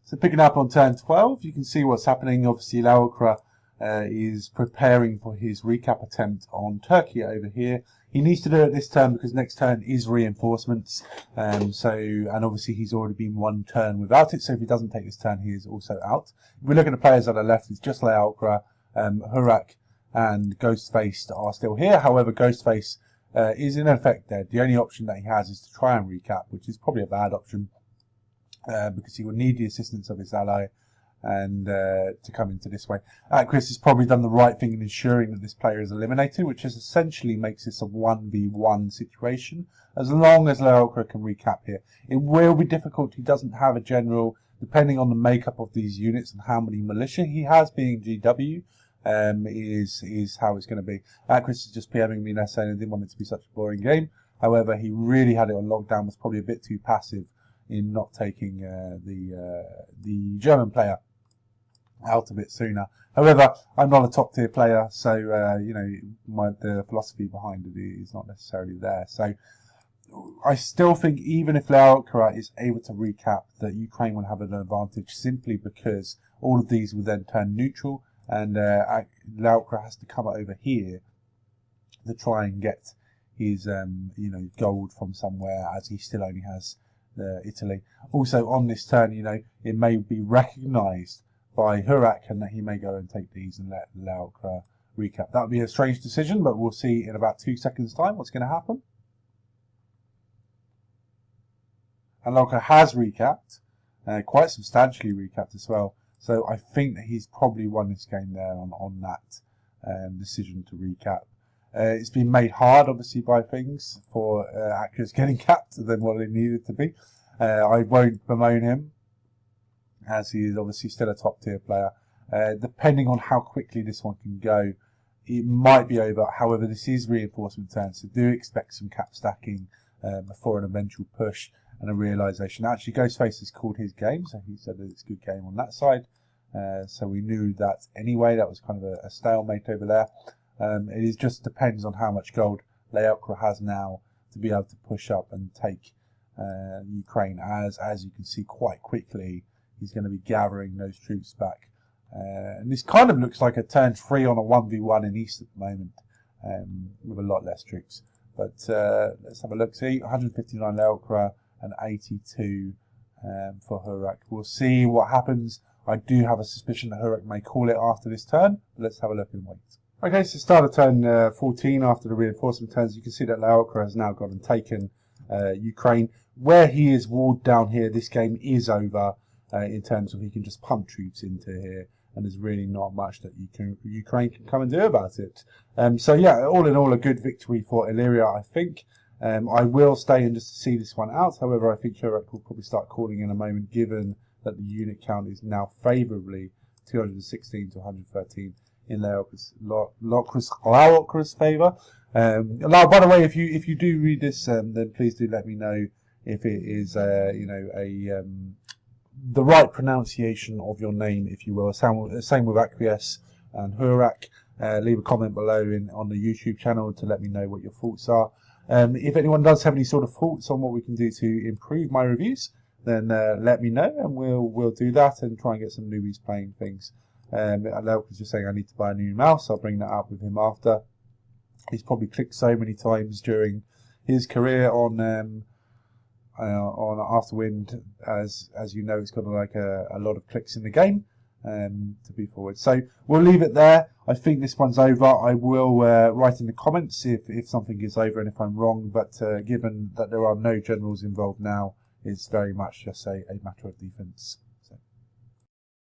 So picking up on turn 12, you can see what's happening. Obviously, Illyria is preparing for his recap attempt on Turkey over here. He needs to do it this turn because next turn is reinforcements. And obviously he's already been one turn without it. So if he doesn't take this turn, he is also out. If we look at the players on the left, it's just Illyria, Hurak, and Ghostface are still here. However, Ghostface is in effect dead. The only option that he has is to try and recap, which is probably a bad option. Because he will need the assistance of his ally and to come into this way. Chris has probably done the right thing in ensuring that this player is eliminated, which is essentially makes this a 1v1 situation, as long as Illyria can recap here. It will be difficult. He doesn't have a general, depending on the makeup of these units and how many militia he has, being GW, is how it's going to be. Chris is just PMing me now saying I didn't want it to be such a boring game. However, he really had it on lockdown, was probably a bit too passive in not taking the German player out a bit sooner. However, I'm not a top tier player, so the philosophy behind it is not necessarily there. So I still think even if Illyria is able to recap, that Ukraine will have an advantage simply because all of these will then turn neutral, and Illyria has to come over here to try and get his gold from somewhere, as he still only has Italy. Also on this turn, it may be recognised by Hurak, and that he may go and take these and let Illyria recap. That would be a strange decision, but we'll see in about 2 seconds' time what's going to happen. And Illyria has recapped, quite substantially recapped as well. So I think that he's probably won this game there on that decision to recap. It's been made hard, obviously, by things for actors getting capped than what it needed to be. I won't bemoan him, as he is obviously still a top tier player. Depending on how quickly this one can go, it might be over. However, this is reinforcement turn, so do expect some cap stacking before an eventual push and a realisation. Actually, Ghostface has called his game, so he said that it's a good game on that side. So we knew that anyway. That was kind of a stalemate over there. It just depends on how much gold Illyria has now to be able to push up and take Ukraine. As you can see quite quickly, he's going to be gathering those troops back. And this kind of looks like a turn 3 on a 1v1 in East at the moment, with a lot less troops. But let's have a look. See, 159 Illyria and 82 for Hurak. We'll see what happens. I do have a suspicion that Hurak may call it after this turn, but let's have a look and wait. Okay, so start of turn 14 after the reinforcement turns. You can see that Illyria has now gone and taken Ukraine. Where he is walled down here, this game is over in terms of he can just pump troops into here, and there's really not much that Ukraine can come and do about it. So yeah, all in all, a good victory for Illyria, I think. I will stay in just to see this one out. However, I think Hurak will probably start calling in a moment, given that the unit count is now favourably 216 to 113 in Illyria's favour. Now, by the way, if you do read this, then please do let me know if it is the right pronunciation of your name, if you will. Same with Acquiesce and Hurak. Leave a comment below on the YouTube channel to let me know what your thoughts are. If anyone does have any sort of thoughts on what we can do to improve my reviews, then let me know, and we'll do that and try and get some newbies playing things. Lelk was just saying I need to buy a new mouse. I'll bring that up with him after. He's probably clicked so many times during his career on Afterwind, as you know, it's got like a lot of clicks in the game to be forward. So we'll leave it there. I think this one's over. I will write in the comments if something is over and if I'm wrong, but given that there are no generals involved now, it's very much just a matter of defense.